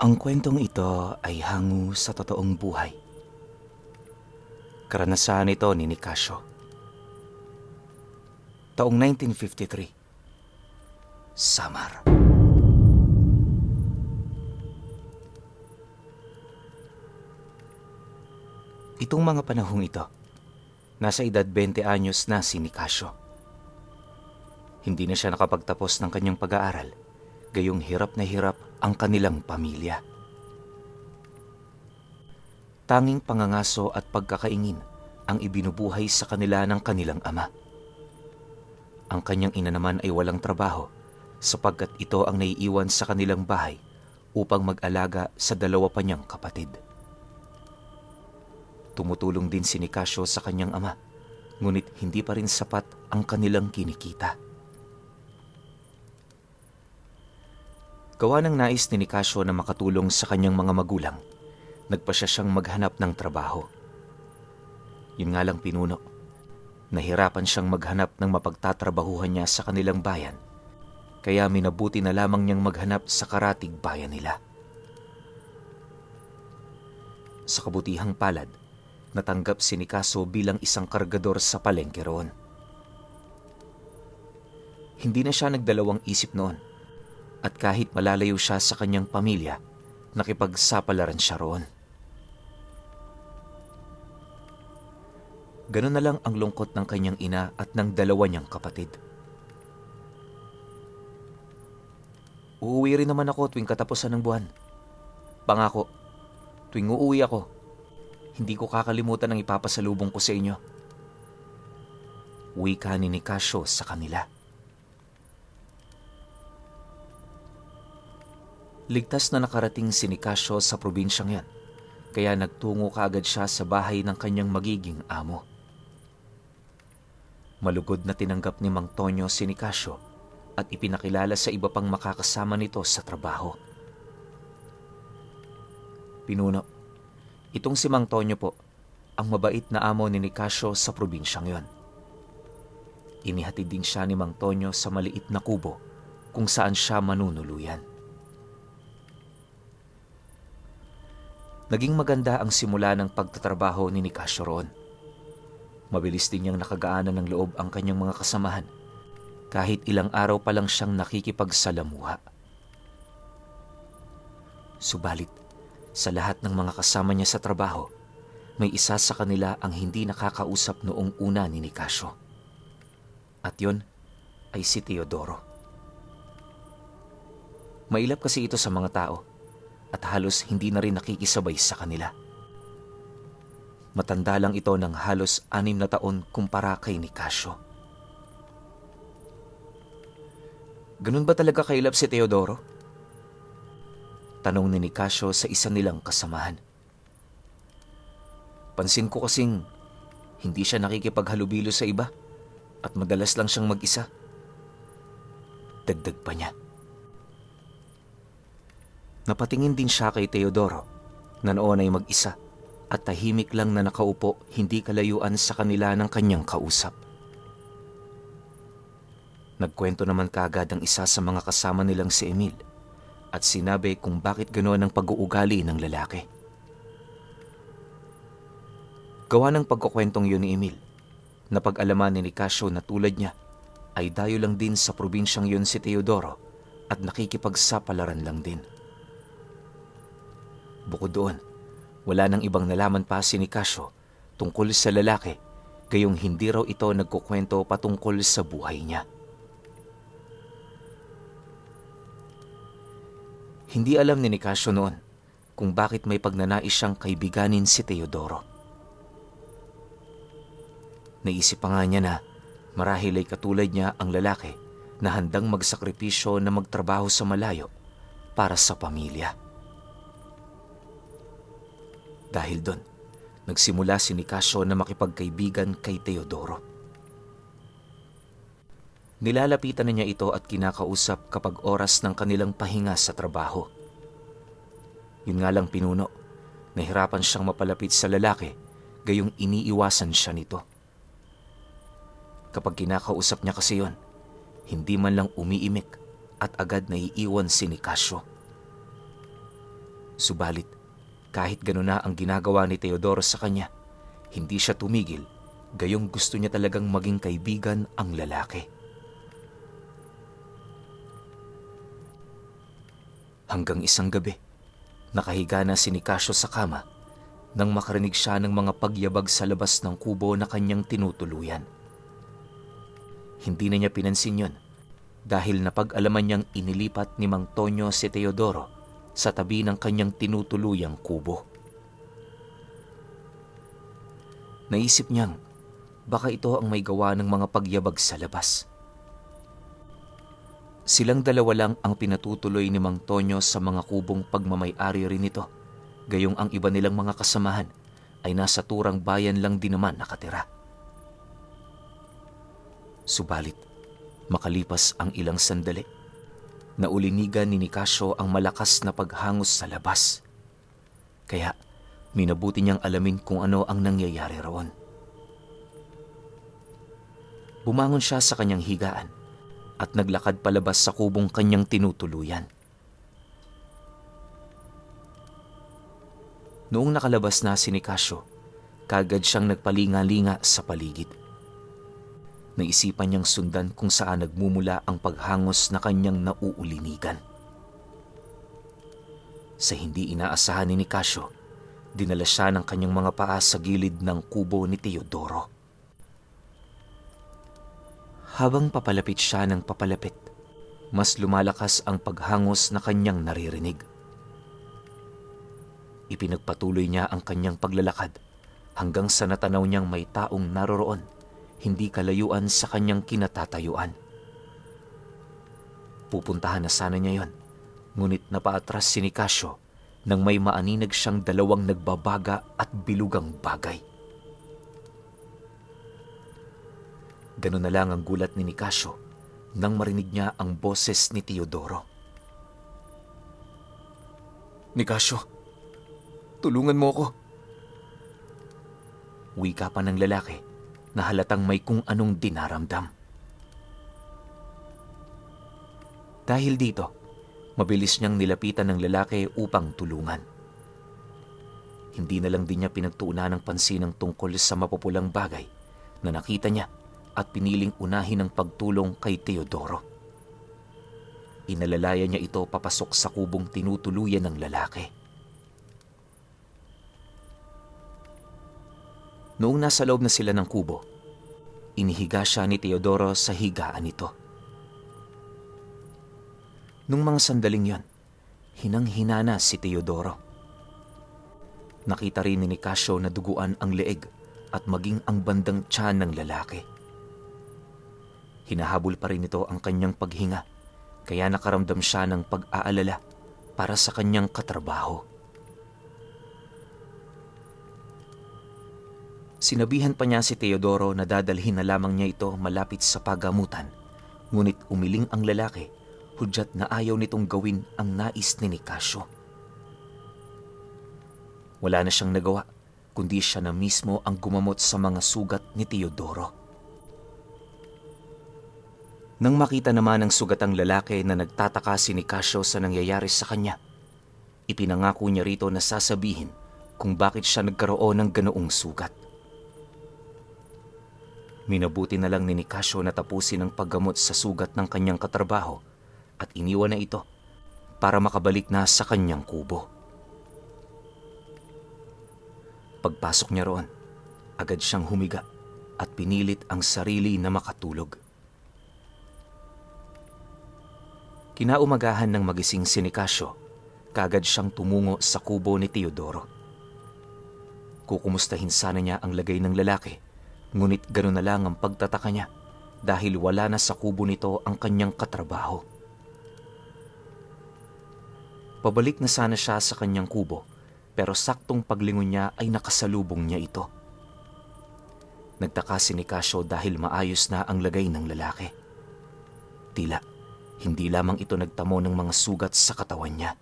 Ang kwentong ito ay hango sa totoong buhay. Karanasan ito ni Nicasio. Taong 1953, Samar. Itong mga panahong ito, nasa edad 20 anyos na si Nicasio. Hindi na siya nakapagtapos ng kanyang pag-aaral, gayong hirap na hirap ang kanilang pamilya. Tanging pangangaso at pagkakaingin ang ibinubuhay sa kanila ng kanilang ama. Ang kanyang ina naman ay walang trabaho sapagkat ito ang naiiwan sa kanilang bahay upang mag-alaga sa dalawa pa niyang kapatid. Tumutulong din si Nicasio sa kanyang ama, ngunit hindi pa rin sapat ang kanilang kinikita. Gawa ng nais ni Nicasio na makatulong sa kanyang mga magulang, nagpasya siyang maghanap ng trabaho. Yun nga lang pinuno, nahirapan siyang maghanap ng mapagtatrabahuhan niya sa kanilang bayan, kaya minabuti na lamang niyang maghanap sa karatig bayan nila. Sa kabutihang palad, natanggap si Nicasio bilang isang kargador sa palengke roon. Hindi na siya nagdalawang isip noon, at kahit malalayo siya sa kanyang pamilya, nakipagsapalaran siya roon. Ganun na lang ang lungkot ng kanyang ina at ng dalawa niyang kapatid. Uuwi rin naman ako tuwing katapusan ng buwan. Pangako, tuwing uuwi ako, hindi ko kakalimutan ang ipapasalubong ko sa inyo. Wika ni Nicasio sa kanila. Ligtas na nakarating si Nicasio sa probinsyang yan, kaya nagtungo kaagad siya sa bahay ng kanyang magiging amo. Malugod na tinanggap ni Mang Tonyo si Nicasio at ipinakilala sa iba pang makakasama nito sa trabaho. Pinuno, itong si Mang Tonyo po, ang mabait na amo ni Nicasio sa probinsyang yon. Inihatid din siya ni Mang Tonyo sa maliit na kubo kung saan siya manunuluyan. Naging maganda ang simula ng pagtatrabaho ni Nicasio roon. Mabilis din niyang nakagaanan ng loob ang kanyang mga kasamahan, kahit ilang araw pa lang siyang nakikipagsalamuha. Subalit, sa lahat ng mga kasama niya sa trabaho, may isa sa kanila ang hindi nakakausap noong una ni Nicasio. At yun ay si Teodoro. Mailap kasi ito sa mga tao, at halos hindi na rin nakikisabay sa kanila. Matanda lang ito ng halos 6 na taon kumpara kay Nicasio. Ganun ba talaga kailap si Teodoro? Tanong ni Nicasio sa isa nilang kasamahan. Pansin ko kasing hindi siya nakikipaghalubilo sa iba at madalas lang siyang mag-isa. Dagdag pa niya. Napatingin din siya kay Teodoro na noon ay mag-isa at tahimik lang na nakaupo hindi kalayuan sa kanila ng kanyang kausap. Nagkwento naman kaagad ang isa sa mga kasama nilang si Emil at sinabi kung bakit ganoon ang pag-uugali ng lalaki. Gawa ng pagkukwentong yun ni Emil, napag-alaman ni Nicasio na tulad niya ay dayo lang din sa probinsyang yun si Teodoro at nakikipagsapalaran lang din. Bukod doon, wala nang ibang nalaman pa si Nicasio tungkol sa lalaki, gayong hindi raw ito nagkukwento patungkol sa buhay niya. Hindi alam ni Nicasio noon kung bakit may pagnanais siyang kaibiganin si Teodoro. Naisip pa nga niya na marahil ay katulad niya ang lalaki na handang magsakripisyo na magtrabaho sa malayo para sa pamilya. Dahil doon, nagsimula si Nicasio na makipagkaibigan kay Teodoro. Nilalapitan na niya ito at kinakausap kapag oras ng kanilang pahinga sa trabaho. Yun nga lang pinuno, nahirapan siyang mapalapit sa lalaki, gayong iniiwasan siya nito. Kapag kinakausap niya kasi yon, hindi man lang umiimik at agad naiiwan si Nicasio. Subalit, kahit gano'n na ang ginagawa ni Teodoro sa kanya, hindi siya tumigil, gayong gusto niya talagang maging kaibigan ang lalaki. Hanggang isang gabi, nakahiga na si Nicasio sa kama nang makarinig siya ng mga pagyabag sa labas ng kubo na kanyang tinutuluyan. Hindi na niya pinansin yon dahil napag-alaman niyang inilipat ni Mang Tonyo si Teodoro sa tabi ng kanyang tinutuluyang kubo. Naisip niyang baka ito ang may gawa ng mga pagyabag sa labas. Silang dalawa lang ang pinatutuloy ni Mang Tonyo sa mga kubong pagmamay-ari rin ito, gayong ang iba nilang mga kasamahan ay nasa turang bayan lang din naman nakatira. Subalit, makalipas ang ilang sandali, naulinigan ni Nicasio ang malakas na paghangos sa labas. Kaya, minabuti niyang alamin kung ano ang nangyayari roon. Bumangon siya sa kanyang higaan at naglakad palabas sa kubong kanyang tinutuluyan. Noong nakalabas na si Nicasio, kagad siyang nagpalinga-linga sa paligid. Naisipan niyang sundan kung saan nagmumula ang paghangos na kanyang nauulinigan. Sa hindi inaasahan ni Nicasio, dinala siya ng kanyang mga paa sa gilid ng kubo ni Teodoro. Habang papalapit siya ng papalapit, mas lumalakas ang paghangos na kanyang naririnig. Ipinagpatuloy niya ang kanyang paglalakad hanggang sa natanaw niyang may taong naroroon, hindi kalayuan sa kanyang kinatatayuan. Pupuntahan na sana niya yon, ngunit napaatras si Nicasio nang may maaninag siyang dalawang nagbabaga at bilugang bagay. Ganun na lang ang gulat ni Nicasio nang marinig niya ang boses ni Teodoro. "Nicasio, tulungan mo ako!" Wika pa ng lalaki na halatang may kung anong dinaramdam. Dahil dito, mabilis niyang nilapitan ng lalaki upang tulungan. Hindi na lang din niya pinagtuunan ng pansin ang tungkol sa mapupulang bagay na nakita niya at piniling unahin ang pagtulong kay Teodoro. Inalalaya niya ito papasok sa kubong tinutuluyan ng lalaki. Noong nasa loob na sila ng kubo, inihiga siya ni Teodoro sa higaan nito. Nung mga sandaling yon, hinang-hina na si Teodoro. Nakita rin ni Nicasio na duguan ang leeg at maging ang bandang tiyan ng lalaki. Hinahabol pa rin ito ang kanyang paghinga, kaya nakaramdam siya ng pag-aalala para sa kanyang katrabaho. Sinabihan pa niya si Teodoro na dadalhin na lamang niya ito malapit sa pagamutan, ngunit umiling ang lalaki, hudyat na ayaw nitong gawin ang nais ni Nicasio. Wala na siyang nagawa, kundi siya na mismo ang gumamot sa mga sugat ni Teodoro. Nang makita naman ng sugat ang lalaki na nagtataka si Nicasio sa nangyayari sa kanya, ipinangako niya rito na sasabihin kung bakit siya nagkaroon ng ganoong sugat. Minabuti na lang ni Nicasio na tapusin ang paggamot sa sugat ng kanyang katrabaho at iniwan na ito para makabalik na sa kanyang kubo. Pagpasok niya roon, agad siyang humiga at pinilit ang sarili na makatulog. Kinaumagahan ng magising si Nicasio, kaagad siyang tumungo sa kubo ni Teodoro. Kukumustahin sana niya ang lagay ng lalaki, ngunit gano'n na lang ang pagtataka niya dahil wala na sa kubo nito ang kanyang katrabaho. Pabalik na sana siya sa kanyang kubo, pero saktong paglingon niya ay nakasalubong niya ito. Nagtaka si Nicasio dahil maayos na ang lagay ng lalaki. Tila, hindi lamang ito nagtamo ng mga sugat sa katawan niya.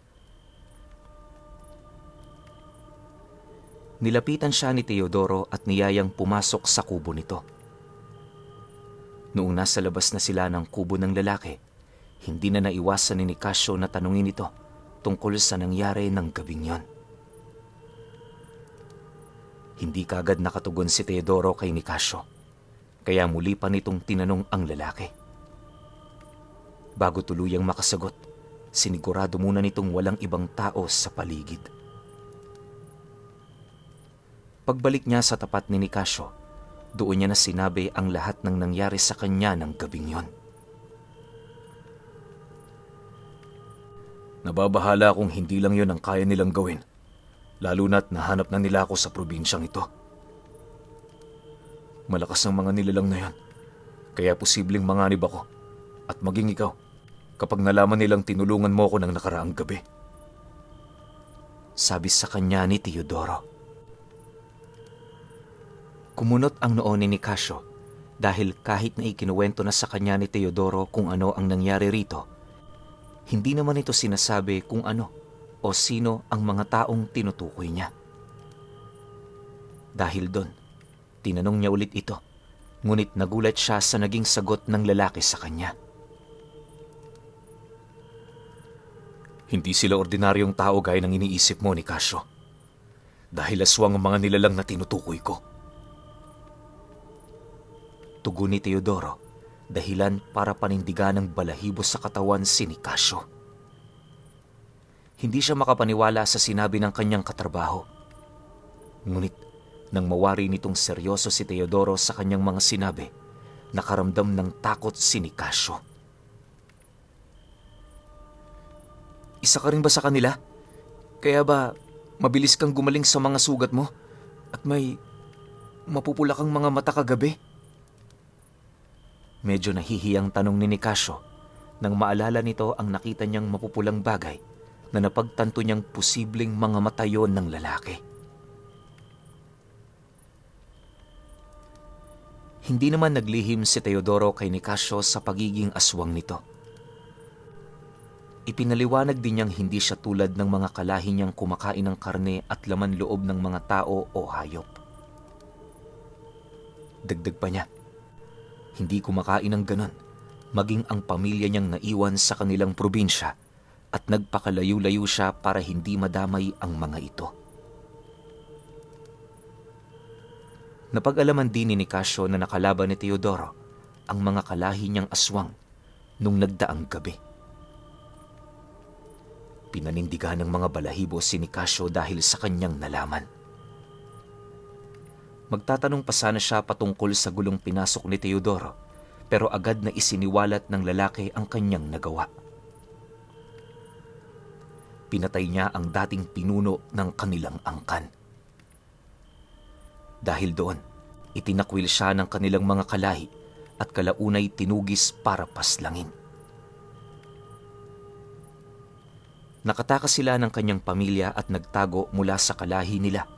Nilapitan siya ni Teodoro at niyayang pumasok sa kubo nito. Noong nasa labas na sila ng kubo ng lalaki, hindi na naiwasan ni Nicasio na tanungin ito tungkol sa nangyari ng gabing yon. Hindi kaagad nakatugon si Teodoro kay Nicasio, kaya muli pa nitong tinanong ang lalaki. Bago tuluyang makasagot, sinigurado muna nitong walang ibang tao sa paligid. Pagbalik niya sa tapat ni Nicasio, doon niya na sinabi ang lahat ng nangyari sa kanya ng gabing yon. Nababahala kung hindi lang yon ang kaya nilang gawin, lalo na't nahanap na nila ako sa probinsyang ito. Malakas ang mga nilalang na yon, kaya posibleng manganib ako at maging ikaw kapag nalaman nilang tinulungan mo ako ng nakaraang gabi. Sabi sa kanya ni Teodoro. Kumunot ang noo ni Nicasio dahil kahit na ikinuwento na sa kanya ni Teodoro kung ano ang nangyari rito, hindi naman ito sinasabi kung ano o sino ang mga taong tinutukoy niya. Dahil doon, tinanong niya ulit ito, ngunit nagulat siya sa naging sagot ng lalaki sa kanya. Hindi sila ordinaryong tao gaya ng iniisip mo, Nicasio, dahil aswang ang mga nilalang na tinutukoy ko. Tugon ni Teodoro, dahilan para panindigan ng balahibo sa katawan si Nicasio. Hindi siya makapaniwala sa sinabi ng kanyang katrabaho. Ngunit nang mawari nitong seryoso si Teodoro sa kanyang mga sinabi, nakaramdam ng takot si Nicasio. Isa ka rin ba sa kanila? Kaya ba mabilis kang gumaling sa mga sugat mo at may mapupula kang mga mata kagabi? Medyo nahihiyang tanong ni Nicasio nang maalala nito ang nakita niyang mapupulang bagay na napagtanto niyang posibleng mga mata yon ng lalaki. Hindi naman naglihim si Teodoro kay Nicasio sa pagiging aswang nito. Ipinaliwanag din niyang hindi siya tulad ng mga kalahi niyang kumakain ng karne at laman loob ng mga tao o hayop. Dagdag pa niya, hindi kumakain ng ganon, maging ang pamilya niyang naiwan sa kanilang probinsya at nagpakalayo-layo siya para hindi madamay ang mga ito. Napag-alaman din ni Nicasio na nakalaban ni Teodoro ang mga kalahi niyang aswang nung nagdaang gabi. Pinanindigan ng mga balahibo si Nicasio dahil sa kanyang nalaman. Magtatanong pa sana siya patungkol sa gulong pinasok ni Teodoro, pero agad na isiniwalat ng lalaki ang kanyang nagawa. Pinatay niya ang dating pinuno ng kanilang angkan. Dahil doon, itinakwil siya ng kanilang mga kalahi at kalaunay tinugis para paslangin. Nakatakas sila ng kanyang pamilya at nagtago mula sa kalahi nila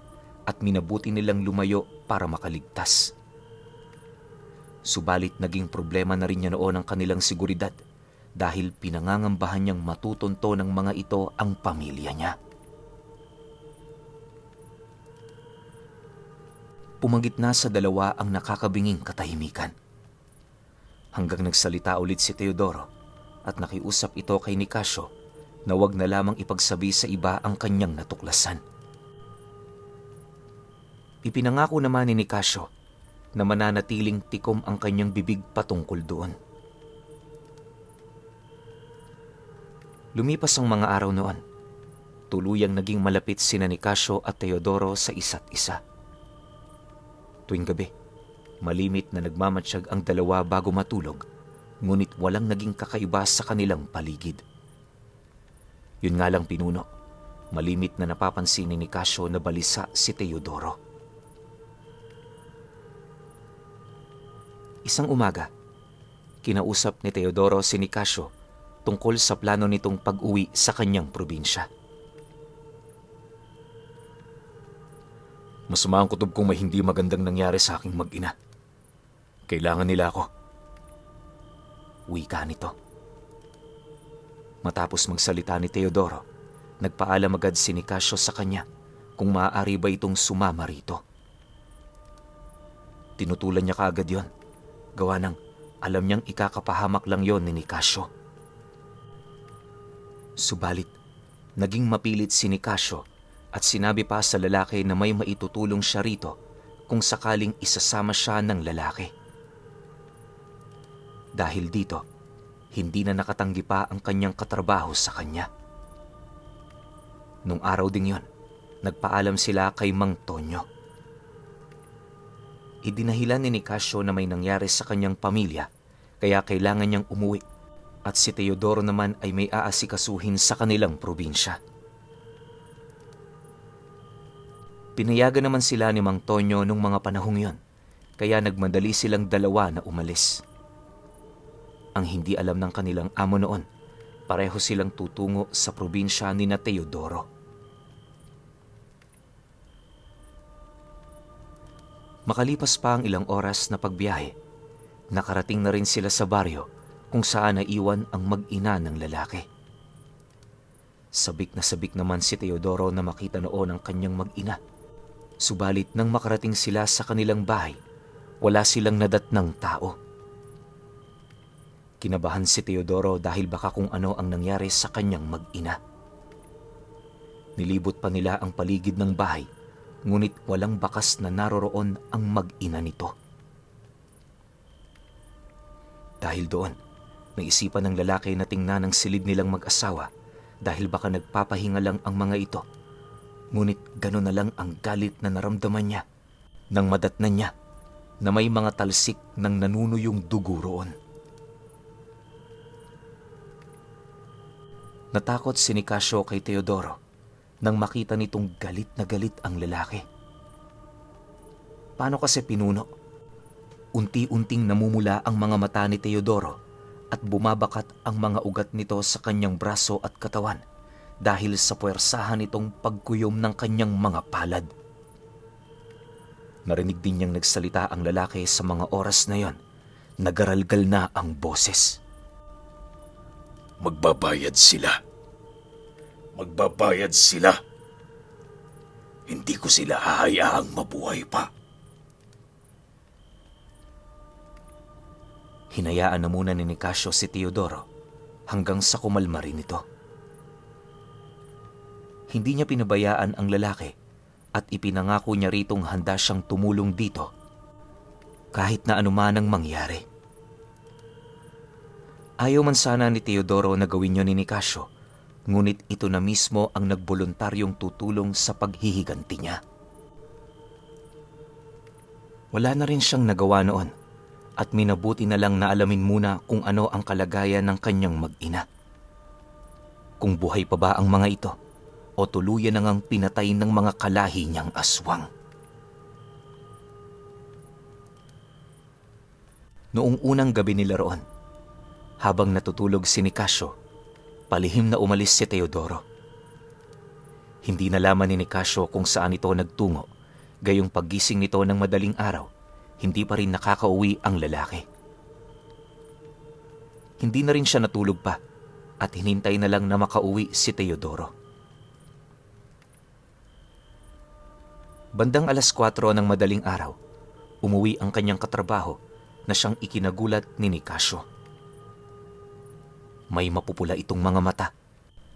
at minabuti nilang lumayo para makaligtas. Subalit naging problema na rin niya noon ang kanilang seguridad dahil pinangangambahan niyang matutunto ng mga ito ang pamilya niya. Pumagit na sa dalawa ang nakakabinging katahimikan. Hanggang nagsalita ulit si Teodoro at nakiusap ito kay Nicasio na wag na lamang ipagsabi sa iba ang kanyang natuklasan. Ipinangako naman ni Nicasio na mananatiling tikom ang kanyang bibig patungkol doon. Lumipas ang mga araw noon. Tuluyang naging malapit sina Nicasio at Teodoro sa isa't isa. Tuwing gabi, malimit na nagmamatsyag ang dalawa bago matulog, ngunit walang naging kakaiba sa kanilang paligid. Yun nga lang pinuno, malimit na napapansin ni Nicasio na balisa si Teodoro. Isang umaga, kinausap ni Teodoro si Nicasio tungkol sa plano nitong pag-uwi sa kanyang probinsya. Masama ang kutob kong may hindi magandang nangyari sa aking mag-ina. Kailangan nila ako. Wika nito. Matapos magsalita ni Teodoro, nagpaalam agad si Nicasio sa kanya kung maaari ba itong sumama rito. Tinutulan niya kaagad yon. Gawa ng alam niyang ikakapahamak lang yon ni Nicasio. Subalit, Naging mapilit si Nicasio at sinabi pa sa lalaki na may maitutulong siya rito kung sakaling isasama siya ng lalaki. Dahil dito, hindi na nakatanggi pa ang kanyang katrabaho sa kanya. Nung araw ding yon, nagpaalam sila kay Mang Tonyo. Idinahilan ni Nicasio na may nangyari sa kanyang pamilya kaya kailangan niyang umuwi at si Teodoro naman ay may aasikasuhin sa kanilang probinsya. Pinayagan naman sila ni Mang Tonyo nung mga panahong yon, kaya nagmadali silang dalawa na umalis. Ang hindi alam ng kanilang amo noon, pareho silang tutungo sa probinsya ni na Teodoro. Makalipas pa ang ilang oras na pagbiyahe, nakarating na rin sila sa baryo kung saan naiwan ang mag-ina ng lalaki. Sabik naman si Teodoro na makita noon ang kanyang mag-ina. Subalit nang makarating sila sa kanilang bahay, wala silang nadatnang tao. Kinabahan si Teodoro dahil baka kung ano ang nangyari sa kanyang mag-ina. Nilibot pa nila ang paligid ng bahay, ngunit walang bakas na naroroon ang mag-ina nito. Dahil doon, naisipan ng lalaki na tingnan ang silid nilang mag-asawa dahil baka nagpapahinga lang ang mga ito. Ngunit gano'n na lang ang galit na naramdaman niya nang madatnan niya na may mga talsik ng nanunuyong dugo roon. Natakot si Nicasio kay Teodoro nang makita nitong galit na galit ang lalaki. Paano kasi pinuno? Unti-unting namumula ang mga mata ni Teodoro at bumabakat ang mga ugat nito sa kanyang braso at katawan dahil sa puwersahan nitong pagkuyom ng kanyang mga palad. Narinig din niyang nagsalita ang lalaki sa mga oras na yon. Nagaralgal na ang boses. Magbabayad sila. Magbabayad sila. Hindi ko sila hahayaang mabuhay pa. Hinayaan na muna ni Nicasio si Teodoro hanggang sa kumalma rin ito. Hindi niya pinabayaan ang lalaki at ipinangako niya ritong handa siyang tumulong dito kahit na anuman ang mangyari. Ayaw man sana ni Teodoro na gawin niya ni Nicasio, ngunit ito na mismo ang nagboluntaryong tutulong sa paghihiganti niya. Wala na rin siyang nagawa noon at minabuti na lang na alamin muna kung ano ang kalagayan ng kanyang mag-ina. Kung buhay pa ba ang mga ito o tuluyan na ngang pinatay ng mga kalahi niyang aswang. Noong unang gabi nila roon, habang natutulog si Nicasio, palihim na umalis si Teodoro. Hindi nalaman ni Nicasio kung saan ito nagtungo, gayong paggising nito ng madaling araw, hindi pa rin nakakauwi ang lalaki. Hindi na rin siya natulog pa at hinintay na lang na makauwi si Teodoro. Bandang 4:00 ng madaling araw, umuwi ang kanyang katrabaho na siyang ikinagulat ni Nicasio. May mapupula itong mga mata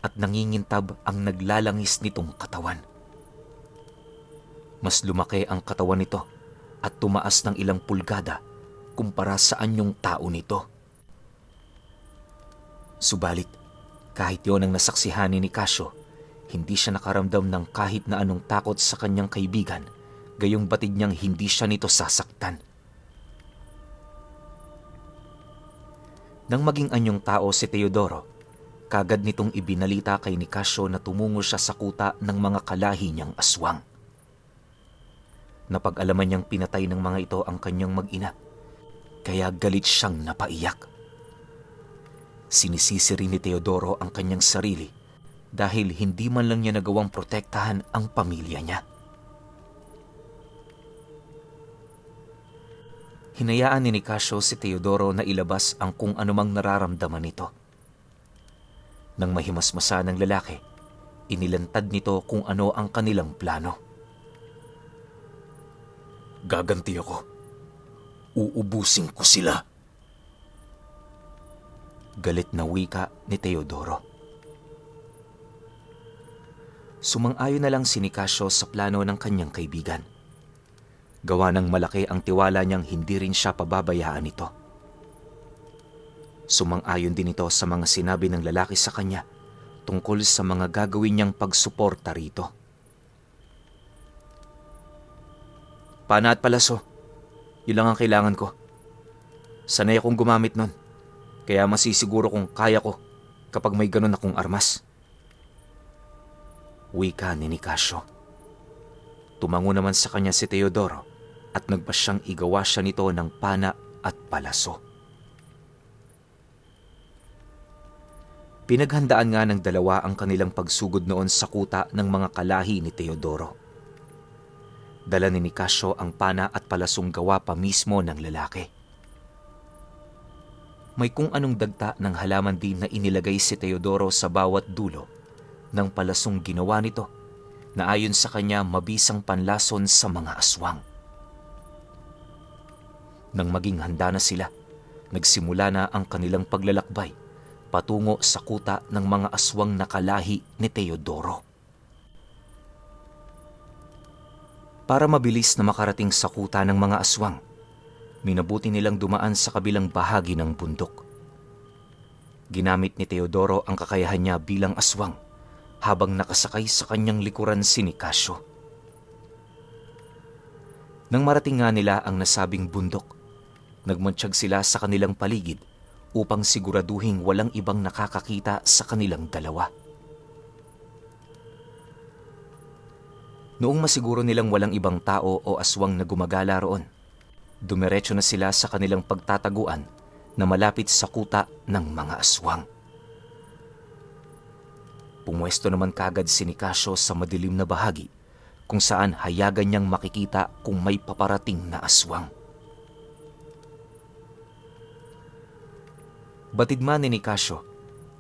at nangingintab ang naglalangis nitong katawan. Mas lumaki ang katawan nito at tumaas ng ilang pulgada kumpara sa anyong tao nito. Subalit, kahit yon ang nasaksihan ni Nicasio, hindi siya nakaramdam ng kahit na anong takot sa kanyang kaibigan, gayong batid niyang hindi siya nito sasaktan. Nang maging anyong tao si Teodoro, kagad nitong ibinalita kay Nicasio na tumungo siya sa kuta ng mga kalahi niyang aswang. Napag-alaman niyang pinatay ng mga ito ang kanyang mag-ina, kaya galit siyang napaiyak. Sinisisi rin ni Teodoro ang kanyang sarili dahil hindi man lang niya nagawang protektahan ang pamilya niya. Hinayaan ni Nicasio si Teodoro na ilabas ang kung anumang nararamdaman nito. Nang mahimasmasa ng lalaki, inilantad nito kung ano ang kanilang plano. Gaganti ako. Uubusin ko sila. Galit na wika ni Teodoro. Sumang-ayon na lang si Nicasio sa plano ng kanyang kaibigan. Gawa ng malaki ang tiwala niyang hindi rin siya pababayaan nito. Sumang-ayon din ito sa mga sinabi ng lalaki sa kanya tungkol sa mga gagawin niyang pagsuporta rito. Pana at palaso, yun lang ang kailangan ko. Sanay akong gumamit nun, kaya masisiguro kung kaya ko kapag may ganun akong armas. Wika ni Nicasio. Tumango naman sa kanya si Teodoro at nagpasyang igawa siya nito ng pana at palaso. Pinaghandaan nga ng dalawa ang kanilang pagsugod noon sa kuta ng mga kalahi ni Teodoro. Dala ni Nicasio ang pana at palasong gawa pa mismo ng lalaki. May kung anong dagta ng halaman din na inilagay si Teodoro sa bawat dulo ng palasong ginawa nito na ayon sa kanya mabisang panlason sa mga aswang. Nang maging handa na sila, nagsimula na ang kanilang paglalakbay patungo sa kuta ng mga aswang na kalahi ni Teodoro. Para mabilis na makarating sa kuta ng mga aswang, minabuti nilang dumaan sa kabilang bahagi ng bundok. Ginamit ni Teodoro ang kakayahan niya bilang aswang habang nakasakay sa kanyang likuran si Nicasio. Nang marating nga nila ang nasabing bundok, nagmantsyag sila sa kanilang paligid upang siguraduhing walang ibang nakakakita sa kanilang dalawa. Noong masiguro nilang walang ibang tao o aswang na gumagala roon, dumiretso na sila sa kanilang pagtataguan na malapit sa kuta ng mga aswang. Pumwesto naman kagad si Nicasio sa madilim na bahagi kung saan hayagan niyang makikita kung may paparating na aswang. Batid man ni Nicasio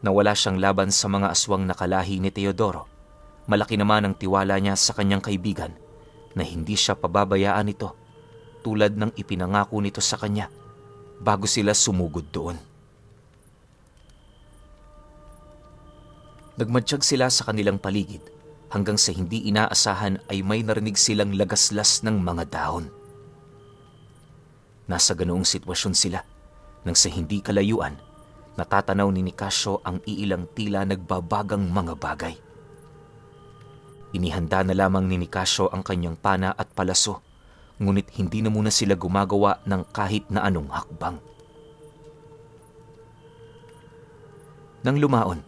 na wala siyang laban sa mga aswang na kalahi ni Teodoro, malaki naman ang tiwala niya sa kanyang kaibigan na hindi siya pababayaan nito tulad ng ipinangako nito sa kanya bago sila sumugod doon. Nagmatsyag sila sa kanilang paligid hanggang sa hindi inaasahan ay may narinig silang lagaslas ng mga dahon. Nasa ganoong sitwasyon sila nang sa hindi kalayuan natatanaw ni Nicasio ang iilang tila nagbabagang mga bagay. Inihanda na lamang ni Nicasio ang kanyang pana at palaso, ngunit hindi na muna sila gumagawa ng kahit na anong hakbang. Nang lumaon,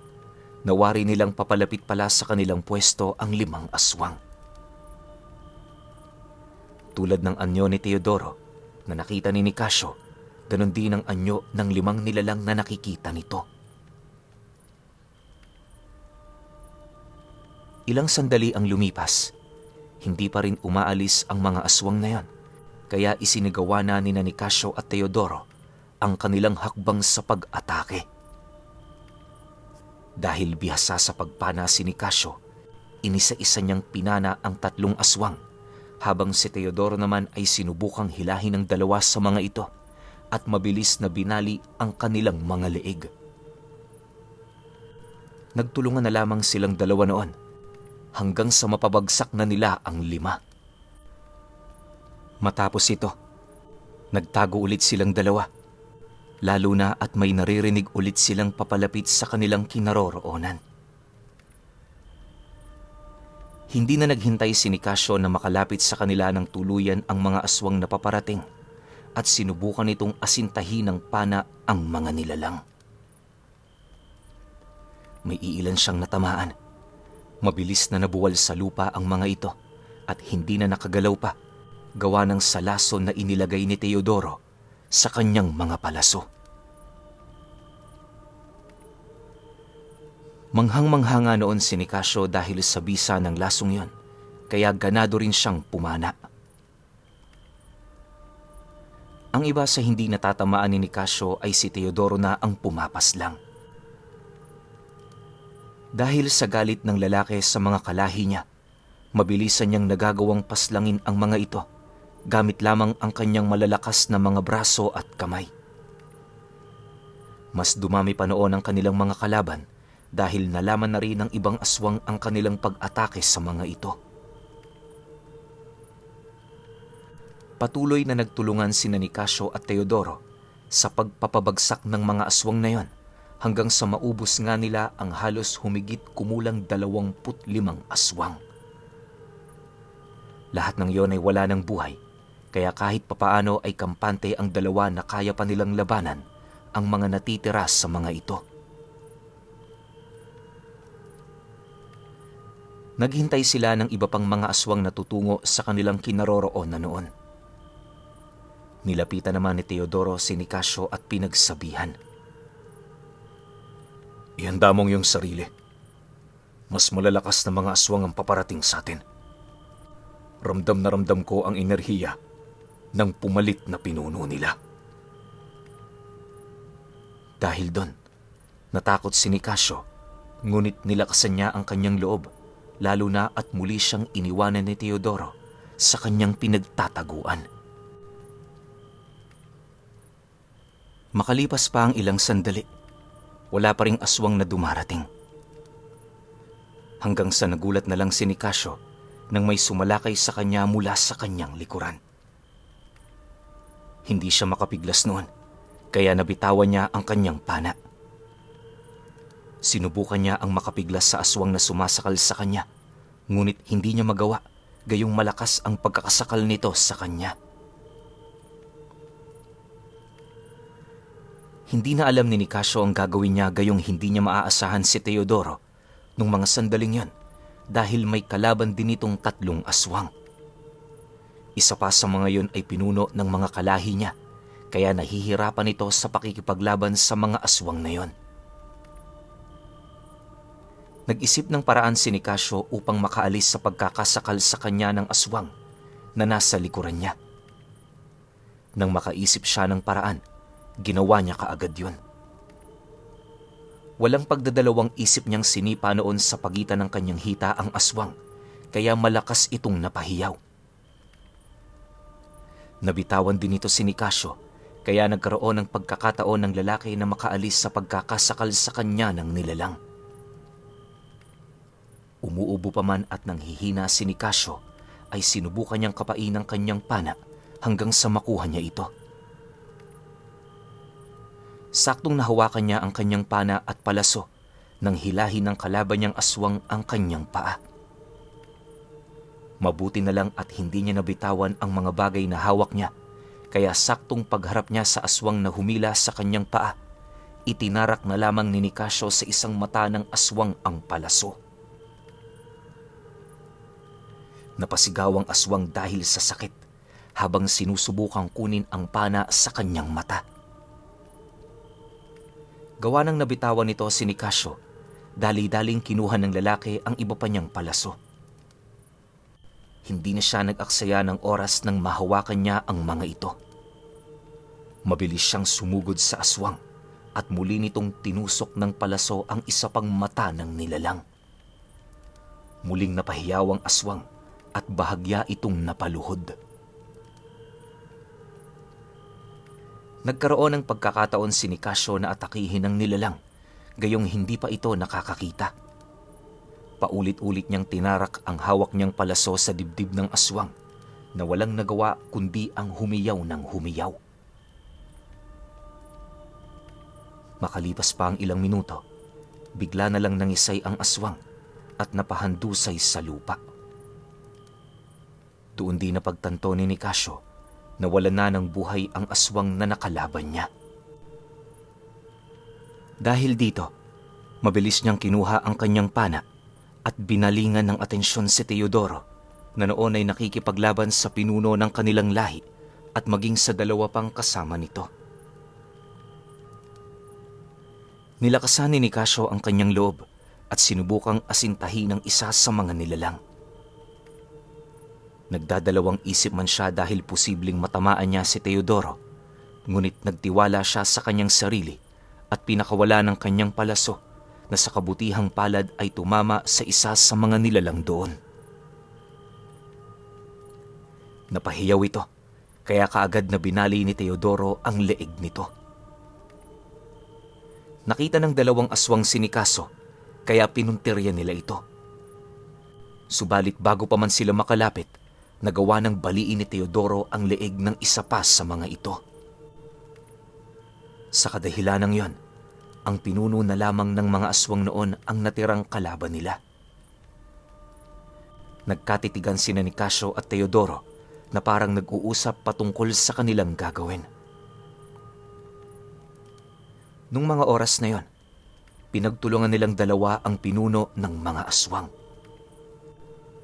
nawari nilang papalapit pala sa kanilang pwesto ang 5 aswang. Tulad ng anyo ni Teodoro na nakita ni Nicasio, ganon din ang anyo ng 5 nilalang na nakikita nito. Ilang sandali ang lumipas, hindi pa rin umaalis ang mga aswang na yan, kaya isinagawa na ni Nicasio at Teodoro ang kanilang hakbang sa pag-atake. Dahil bihasa sa pagpana si Nicasio, inisa-isa niyang pinana ang 3 aswang, habang si Teodoro naman ay sinubukang hilahin ng 2 sa mga ito at mabilis na binali ang kanilang mga leeg. Nagtulungan na lamang silang 2 noon hanggang sa mapabagsak na nila ang 5. Matapos ito, nagtago ulit silang 2, lalo na at may naririnig ulit silang papalapit sa kanilang kinaroroonan. Hindi na naghintay si Nicasio na makalapit sa kanila ng tuluyan ang mga aswang na paparating at sinubukan nitong asintahin ng pana ang mga nilalang. May iilan siyang natamaan. Mabilis na nabuwal sa lupa ang mga ito at hindi na nakagalaw pa, gawa ng salaso na inilagay ni Teodoro sa kanyang mga palaso. Manghang-mangha nga noon si Nicasio dahil sa bisa ng lasong yon, kaya ganado rin siyang pumana. Ang iba sa hindi natatamaan ni Nicasio ay si Teodoro na ang pumapas lang. Dahil sa galit ng lalaki sa mga kalahi niya, mabilisan niyang nagagawang paslangin ang mga ito gamit lamang ang kanyang malalakas na mga braso at kamay. Mas dumami pa noon ang kanilang mga kalaban dahil nalaman na rin ng ibang aswang ang kanilang pag-atake sa mga ito. Patuloy na nagtulungan sina Nicasio at Teodoro sa pagpapabagsak ng mga aswang na yon hanggang sa maubos nga nila ang halos humigit kumulang 25 aswang. Lahat ng yon ay wala ng buhay, kaya kahit papaano ay kampante ang dalawa na kaya pa nilang labanan ang mga natitira sa mga ito. Naghintay sila ng iba pang mga aswang na tutungo sa kanilang kinaroroon na noon. Nilapitan naman ni Teodoro si Nicasio at pinagsabihan. Ihanda mong iyong sarili. Mas malalakas na mga aswang ang paparating sa atin. Ramdam na ramdam ko ang enerhiya ng pumalit na pinuno nila. Dahil doon, natakot si Nicasio, ngunit nilakasan niya ang kanyang loob, lalo na at muli siyang iniwanan ni Teodoro sa kanyang pinagtataguan. Makalipas pa ang ilang sandali, wala pa ring aswang na dumarating. Hanggang sa nagulat na lang si Nicasio nang may sumalakay sa kanya mula sa kanyang likuran. Hindi siya makapiglas noon, kaya nabitawan niya ang kanyang pana. Sinubukan niya ang makapiglas sa aswang na sumasakal sa kanya, ngunit hindi niya magawa, gayong malakas ang pagkakasakal nito sa kanya. Hindi na alam ni Nicasio ang gagawin niya gayong hindi niya maaasahan si Teodoro nung mga sandaling yon dahil may kalaban din itong 3 aswang. Isa pa sa mga yon ay pinuno ng mga kalahi niya, kaya nahihirapan ito sa pakikipaglaban sa mga aswang na yon. Nag-isip ng paraan si Nicasio upang makaalis sa pagkakasakal sa kanya ng aswang na nasa likuran niya. Nang makaisip siya ng paraan, ginawa niya kaagad yun. Walang pagdadalawang isip niyang sinipa noon sa pagitan ng kanyang hita ang aswang, kaya malakas itong napahiyaw. Nabitawan din ito si Nicasio, kaya nagkaroon ng pagkakataon ng lalaki na makaalis sa pagkakasakal sa kanya ng nilalang. Umuubo pa man at nanghihina si Nicasio, ay sinubukan niyang kapain ang kanyang pana hanggang sa makuha niya ito. Saktong nahawakan niya ang kanyang pana at palaso nang hilahin ng kalaban niyang aswang ang kanyang paa. Mabuti na lang at hindi niya nabitawan ang mga bagay na hawak niya, kaya saktong pagharap niya sa aswang na humila sa kanyang paa, itinarak na lamang ni Nicasio sa isang mata ng aswang ang palaso. Napasigaw ang aswang dahil sa sakit habang sinusubukang kunin ang pana sa kanyang mata. Gawa ng nabitawan nito si Nicasio, dali-daling kinuha ng lalaki ang iba pa niyang palaso. Hindi na siya nag-aksaya ng oras nang mahawakan niya ang mga ito. Mabilis siyang sumugod sa aswang at muli nitong tinusok ng palaso ang isa pang mata ng nilalang. Muling napahiyaw ang aswang at bahagya itong napaluhod. Nagkaroon ng pagkakataon si Nicasio na atakihin ng nilalang, gayong hindi pa ito nakakakita. Paulit-ulit niyang tinarak ang hawak niyang palaso sa dibdib ng aswang na walang nagawa kundi ang humiyaw ng humiyaw. Makalipas pa ang ilang minuto, bigla na lang nangisay ang aswang at napahandusay sa lupa. Doon din napagtanto ni Nicasio na wala na ng buhay ang aswang na nakalaban niya. Dahil dito, mabilis niyang kinuha ang kanyang pana at binalingan ng atensyon si Teodoro na noon ay nakikipaglaban sa pinuno ng kanilang lahi at maging sa 2 pang kasama nito. Nilakasan ni Nicasio ang kanyang loob at sinubukang asintahin ng isa sa mga nilalang. Nagdadalawang isip man siya dahil posibleng matamaan niya si Teodoro, ngunit nagtiwala siya sa kanyang sarili at pinakawala ng kanyang palaso na sa kabutihang palad ay tumama sa isa sa mga nilalang doon. Napahiyaw ito, kaya kaagad na binali ni Teodoro ang leeg nito. Nakita ng 2 aswang si Nicasio kaya pinuntirya nila ito. Subalit bago pa man sila makalapit, nagawa ng baliin ni Teodoro ang leeg ng isa pa sa mga ito. Sa kadahilanang yon, ang pinuno na lamang ng mga aswang noon ang natirang kalaban nila. Nagkatitigan sina Nicasio at Teodoro na parang nag-uusap patungkol sa kanilang gagawin. Nung mga oras na yon, pinagtulungan nilang dalawa ang pinuno ng mga aswang.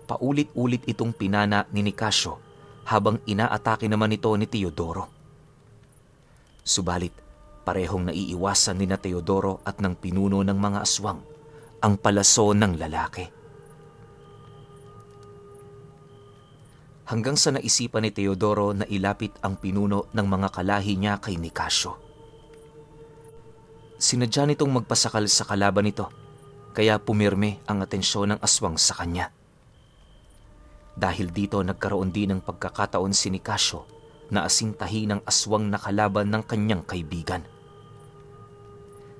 Paulit-ulit itong pinana ni Nicasio habang inaatake naman ito ni Teodoro. Subalit, parehong naiiwasan ni na Teodoro at ng pinuno ng mga aswang ang palaso ng lalaki. Hanggang sa naisipan ni Teodoro na ilapit ang pinuno ng mga kalahi niya kay Nicasio. Sinadya nitong magpasakal sa kalaban nito, kaya pumirme ang atensyon ng aswang sa kanya. Dahil dito nagkaroon din ng pagkakataon si Nicasio na asintahi ng aswang na kalaban ng kanyang kaibigan.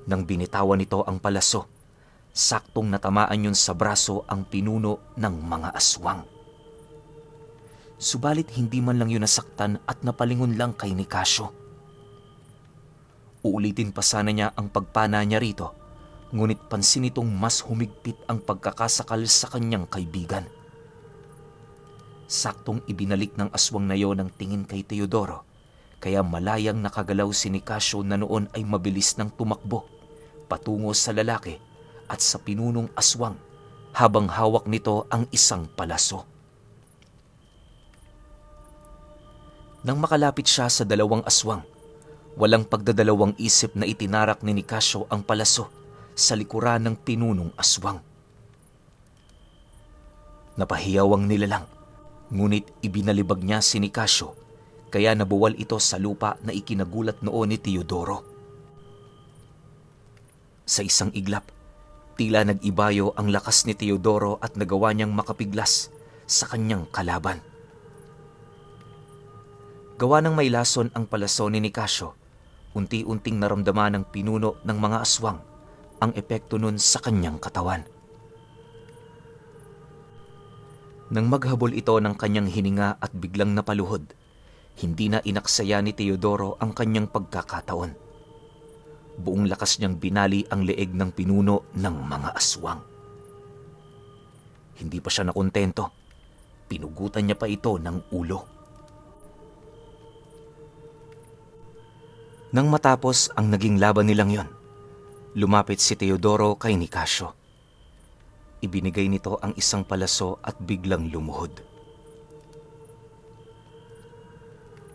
Nang binitawan nito ang palaso, saktong natamaan yun sa braso ang pinuno ng mga aswang. Subalit hindi man lang yun nasaktan at napalingon lang kay Nicasio. Uulitin pa sana niya ang pagpana niya rito, ngunit pansin nitong mas humigpit ang pagkakasakal sa kanyang kaibigan. Saktong ibinalik ng aswang na yon ang tingin kay Teodoro, kaya malayang nakagalaw si Nicasio na noon ay mabilis nang tumakbo patungo sa lalaki at sa pinunong aswang habang hawak nito ang isang palaso. Nang makalapit siya sa dalawang aswang, walang pagdadalawang isip na itinarak ni Nicasio ang palaso sa likuran ng pinunong aswang. Napahiyaw ang nilalang, ngunit ibinalibag niya si Nicasio, kaya nabuwal ito sa lupa na ikinagulat noon ni Teodoro. Sa isang iglap, tila nag-ibayo ang lakas ni Teodoro at nagawa niyang makapiglas sa kanyang kalaban. Gawa ng may lason ang palaso ni Nicasio, unti-unting naramdaman ng pinuno ng mga aswang ang epekto nun sa kanyang katawan. Nang maghabol ito ng kanyang hininga at biglang napaluhod, hindi na inaksaya ni Teodoro ang kanyang pagkakataon. Buong lakas niyang binali ang leeg ng pinuno ng mga aswang. Hindi pa siya nakontento. Pinugutan niya pa ito ng ulo. Nang matapos ang naging laban nilang yon, lumapit si Teodoro kay Nicasio. Ibinigay nito ang isang palaso at biglang lumuhod.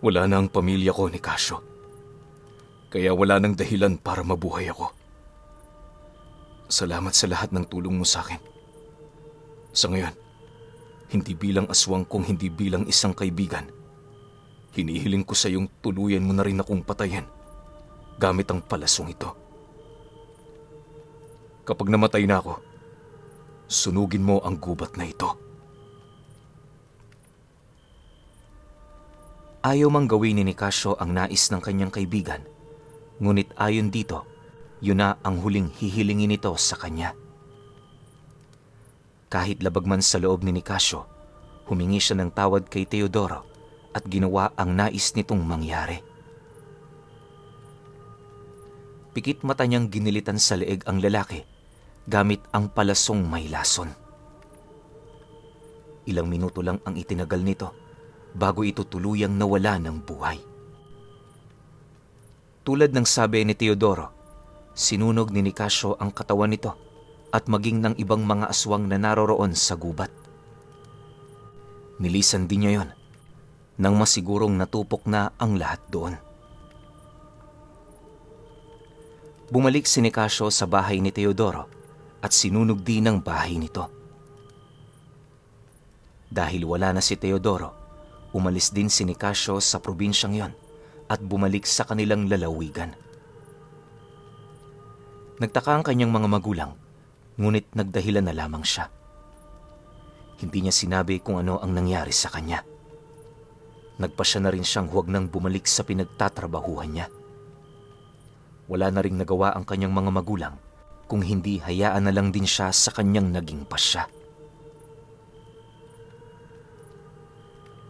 Wala na ang pamilya ko, Nicasio. Kaya wala nang dahilan para mabuhay ako. Salamat sa lahat ng tulong mo sa akin. Sa ngayon, hindi bilang aswang kung hindi bilang isang kaibigan, hinihiling ko sa iyong tuluyan mo na rin akong patayin gamit ang palasong ito. Kapag namatay na ako, sunugin mo ang gubat na ito. Ayaw mang gawin ni Nicasio ang nais ng kanyang kaibigan, ngunit ayon dito, yun na ang huling hihilingin nito sa kanya. Kahit labag man sa loob ni Nicasio, humingi siya ng tawad kay Teodoro at ginawa ang nais nitong mangyari. Pikit mata niyang ginilitan sa leeg ang lalaki gamit ang palasong may lason. Ilang minuto lang ang itinagal nito bago ito tuluyang nawala ng buhay. Tulad ng sabi ni Teodoro, sinunog ni Nicasio ang katawan nito at maging ng ibang mga aswang na naroroon sa gubat. Nilisan din niya yon nang masigurong natupok na ang lahat doon. Bumalik si Nicasio sa bahay ni Teodoro at sinunog din ang bahay nito. Dahil wala na si Teodoro, umalis din si Nicasio sa probinsyang yon at bumalik sa kanilang lalawigan. Nagtaka ang kanyang mga magulang, ngunit nagdahilan na lamang siya. Hindi niya sinabi kung ano ang nangyari sa kanya. Nagpasya na rin siyang huwag nang bumalik sa pinagtatrabahuhan niya. Wala na ring nagawa ang kanyang mga magulang, kung hindi hayaan na lang din siya sa kanyang naging pasya.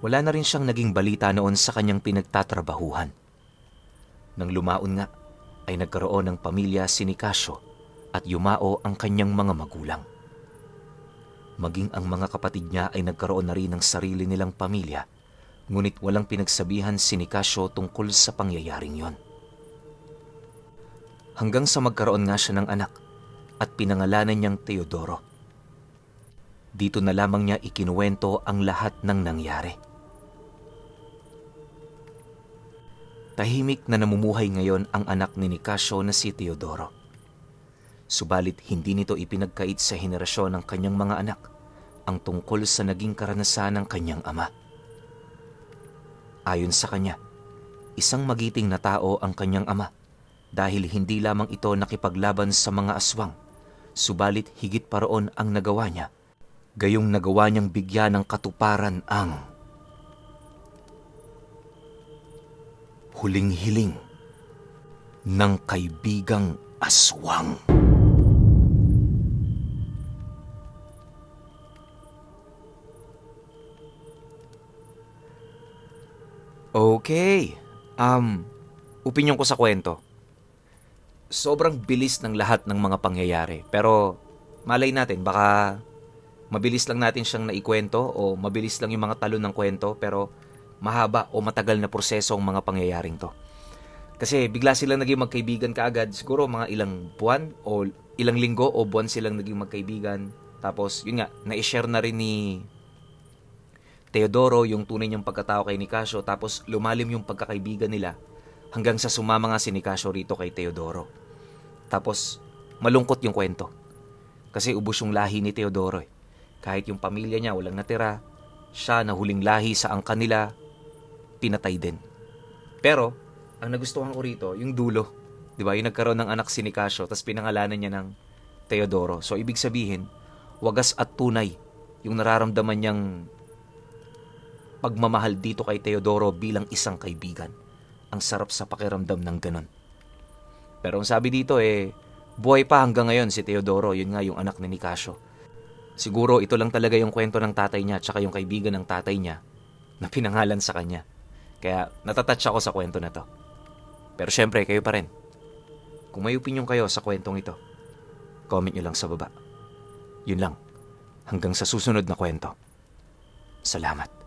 Wala na rin siyang naging balita noon sa kanyang pinagtatrabahuhan. Nang lumaon nga, ay nagkaroon ng pamilya si Nicasio at yumao ang kanyang mga magulang. Maging ang mga kapatid niya ay nagkaroon na rin ng sarili nilang pamilya, ngunit walang pinagsabihan si Nicasio tungkol sa pangyayaring yon. Hanggang sa magkaroon nga siya ng anak at pinangalanan niyang Teodoro. Dito na lamang niya ikinuwento ang lahat ng nangyari. Tahimik na namumuhay ngayon ang anak ni Nicasio na si Teodoro. Subalit hindi nito ipinagkait sa henerasyon ng kanyang mga anak ang tungkol sa naging karanasan ng kanyang ama. Ayon sa kanya, isang magiting na tao ang kanyang ama dahil hindi lamang ito nakipaglaban sa mga aswang, subalit higit pa roon ang nagawa niya, gayong nagawa niyang bigyan ng katuparan ang huling hiling ng kaibigang aswang. Okay, opinyon ko sa kwento. Sobrang bilis ng lahat ng mga pangyayari. Pero malay natin, baka mabilis lang natin siyang naikwento o mabilis lang yung mga talon ng kwento, pero mahaba o matagal na proseso ang mga pangyayaring to. Kasi bigla silang naging magkaibigan kaagad, siguro mga ilang buwan o ilang linggo o buwan silang naging magkaibigan. Tapos yun nga, na-share na rin ni Teodoro yung tunay niyang pagkatao kay Nicasio, tapos lumalim yung pagkakaibigan nila hanggang sa sumama nga si Nicasio rito kay Teodoro. Tapos malungkot yung kwento kasi ubos yung lahi ni Teodoro. Kahit yung pamilya niya walang natira, siya na huling lahi sa angkan nila, pinatay din. Pero ang nagustuhan ko rito, yung dulo, di ba? Yung nagkaroon ng anak si Nicasio, tapos pinangalanan niya ng Teodoro. So ibig sabihin, wagas at tunay yung nararamdaman niyang pagmamahal dito kay Teodoro bilang isang kaibigan. Ang sarap sa pakiramdam ng ganon. Pero ang sabi dito buhay pa hanggang ngayon si Teodoro, yun nga yung anak ni Nicasio. Siguro ito lang talaga yung kwento ng tatay niya tsaka yung kaibigan ng tatay niya na pinangalan sa kanya. Kaya natatouch ako sa kwento na to. Pero syempre, kayo pa rin. Kung may opinion kayo sa kwentong ito, comment nyo lang sa baba. Yun lang. Hanggang sa susunod na kwento. Salamat.